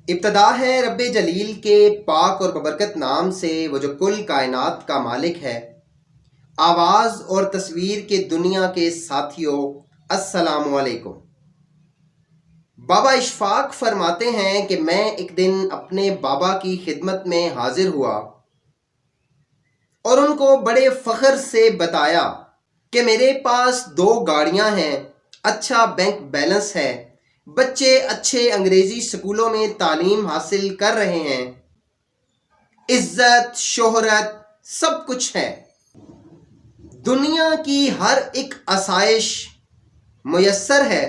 ابتدا ہے رب جلیل کے پاک اور ببرکت نام سے، وہ جو کل کائنات کا مالک ہے۔ آواز اور تصویر کے دنیا کے ساتھیوں، السلام علیکم۔ بابا اشفاق فرماتے ہیں کہ میں ایک دن اپنے بابا کی خدمت میں حاضر ہوا اور ان کو بڑے فخر سے بتایا کہ میرے پاس 2 گاڑیاں ہیں، اچھا بینک بیلنس ہے، بچے اچھے انگریزی سکولوں میں تعلیم حاصل کر رہے ہیں، عزت شہرت سب کچھ ہے، دنیا کی ہر ایک آسائش میسر ہے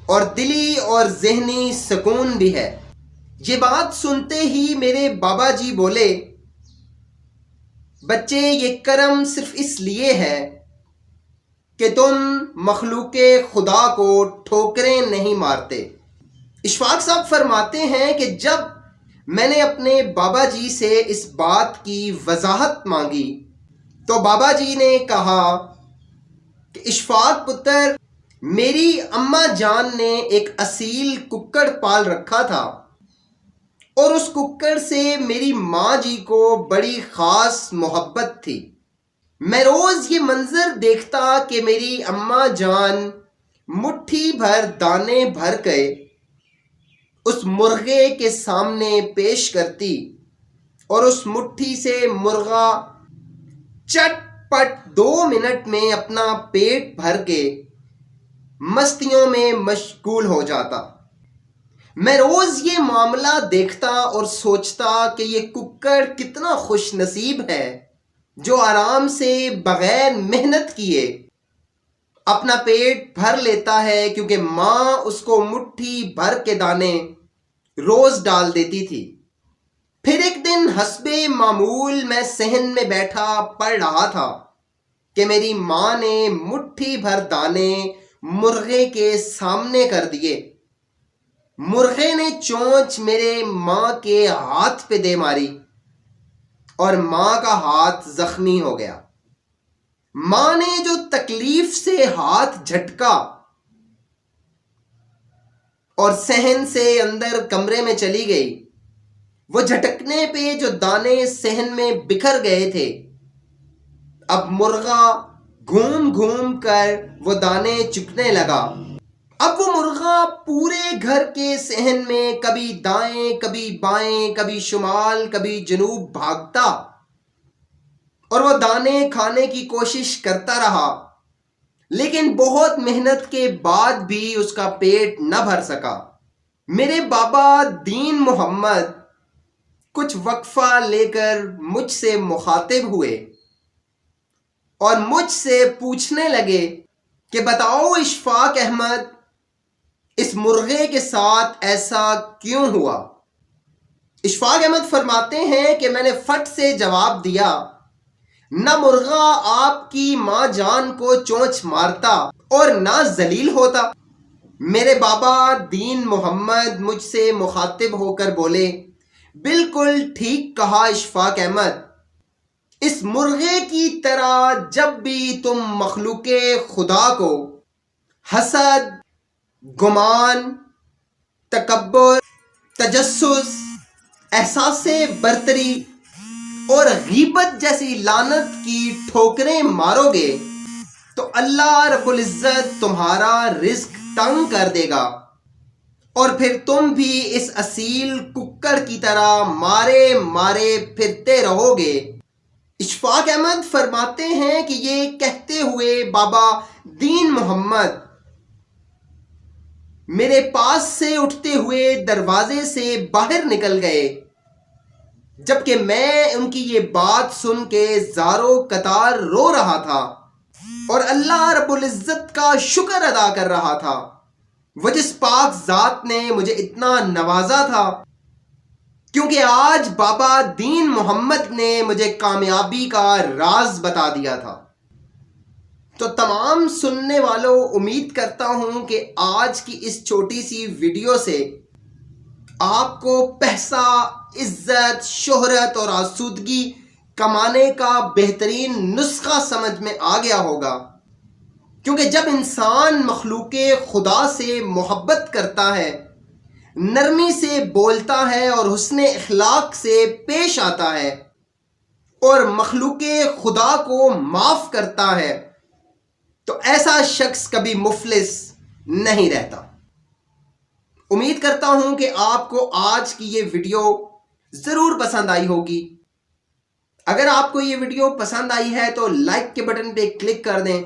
اور دلی اور ذہنی سکون بھی ہے۔ یہ بات سنتے ہی میرے بابا جی بولے، بچے یہ کرم صرف اس لیے ہے کہ تم مخلوق خدا کو ٹھوکریں نہیں مارتے۔ اشفاق صاحب فرماتے ہیں کہ جب میں نے اپنے بابا جی سے اس بات کی وضاحت مانگی تو بابا جی نے کہا کہ اشفاق پتر، میری اماں جان نے ایک اصیل ککڑ پال رکھا تھا اور اس ککڑ سے میری ماں جی کو بڑی خاص محبت تھی۔ میں روز یہ منظر دیکھتا کہ میری اماں جان مٹھی بھر دانے بھر کے اس مرغے کے سامنے پیش کرتی اور اس مٹھی سے مرغا چٹ پٹ 2 منٹ میں اپنا پیٹ بھر کے مستیوں میں مشغول ہو جاتا۔ میں روز یہ معاملہ دیکھتا اور سوچتا کہ یہ ککڑ کتنا خوش نصیب ہے جو آرام سے بغیر محنت کیے اپنا پیٹ بھر لیتا ہے، کیونکہ ماں اس کو مٹھی بھر کے دانے روز ڈال دیتی تھی۔ پھر ایک دن حسب معمول میں صحن میں بیٹھا پڑھ رہا تھا کہ میری ماں نے مٹھی بھر دانے مرغے کے سامنے کر دیے۔ مرغے نے چونچ میرے ماں کے ہاتھ پہ دے ماری اور ماں کا ہاتھ زخمی ہو گیا۔ ماں نے جو تکلیف سے ہاتھ جھٹکا اور صحن سے اندر کمرے میں چلی گئی، وہ جھٹکنے پہ جو دانے صحن میں بکھر گئے تھے، اب مرغا گھوم گھوم کر وہ دانے چکنے لگا۔ اب وہ مرغا پورے گھر کے صحن میں کبھی دائیں کبھی بائیں، کبھی شمال کبھی جنوب بھاگتا اور وہ دانے کھانے کی کوشش کرتا رہا، لیکن بہت محنت کے بعد بھی اس کا پیٹ نہ بھر سکا۔ میرے بابا دین محمد کچھ وقفہ لے کر مجھ سے مخاطب ہوئے اور مجھ سے پوچھنے لگے کہ بتاؤ اشفاق احمد، اس مرغے کے ساتھ ایسا کیوں ہوا؟ اشفاق احمد فرماتے ہیں کہ میں نے فٹ سے جواب دیا، نہ مرغا آپ کی ماں جان کو چونچ مارتا اور نہ ذلیل ہوتا۔ میرے بابا دین محمد مجھ سے مخاطب ہو کر بولے، بالکل ٹھیک کہا اشفاق احمد، اس مرغے کی طرح جب بھی تم مخلوق خدا کو حسد، گمان، تکبر، تجسس، احساس برتری اور غیبت جیسی لعنت کی ٹھوکریں مارو گے تو اللہ رب العزت تمہارا رزق تنگ کر دے گا اور پھر تم بھی اس اصیل ککڑ کی طرح مارے مارے پھرتے رہو گے۔ اشفاق احمد فرماتے ہیں کہ یہ کہتے ہوئے بابا دین محمد میرے پاس سے اٹھتے ہوئے دروازے سے باہر نکل گئے، جبکہ میں ان کی یہ بات سن کے زارو قطار رو رہا تھا اور اللہ رب العزت کا شکر ادا کر رہا تھا، وہ جس پاک ذات نے مجھے اتنا نوازا تھا، کیونکہ آج بابا دین محمد نے مجھے کامیابی کا راز بتا دیا تھا۔ تو تمام سننے والوں، امید کرتا ہوں کہ آج کی اس چھوٹی سی ویڈیو سے آپ کو پیسہ، عزت، شہرت اور آسودگی کمانے کا بہترین نسخہ سمجھ میں آ گیا ہوگا، کیونکہ جب انسان مخلوق خدا سے محبت کرتا ہے نرمی سے بولتا ہے اور حسن اخلاق سے پیش آتا ہے اور مخلوق خدا کو معاف کرتا ہے تو ایسا شخص کبھی مفلس نہیں رہتا۔ امید کرتا ہوں کہ آپ کو آج کی یہ ویڈیو ضرور پسند آئی ہوگی۔ اگر آپ کو یہ ویڈیو پسند آئی ہے تو لائک کے بٹن پہ کلک کر دیں،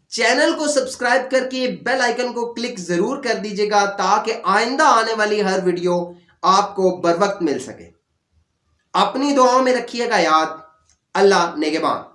چینل کو سبسکرائب کر کے بیل آئیکن کو کلک ضرور کر دیجئے گا تاکہ آئندہ آنے والی ہر ویڈیو آپ کو بر وقت مل سکے۔ اپنی دعاؤں میں رکھیے گا یاد۔ اللہ نگہبان۔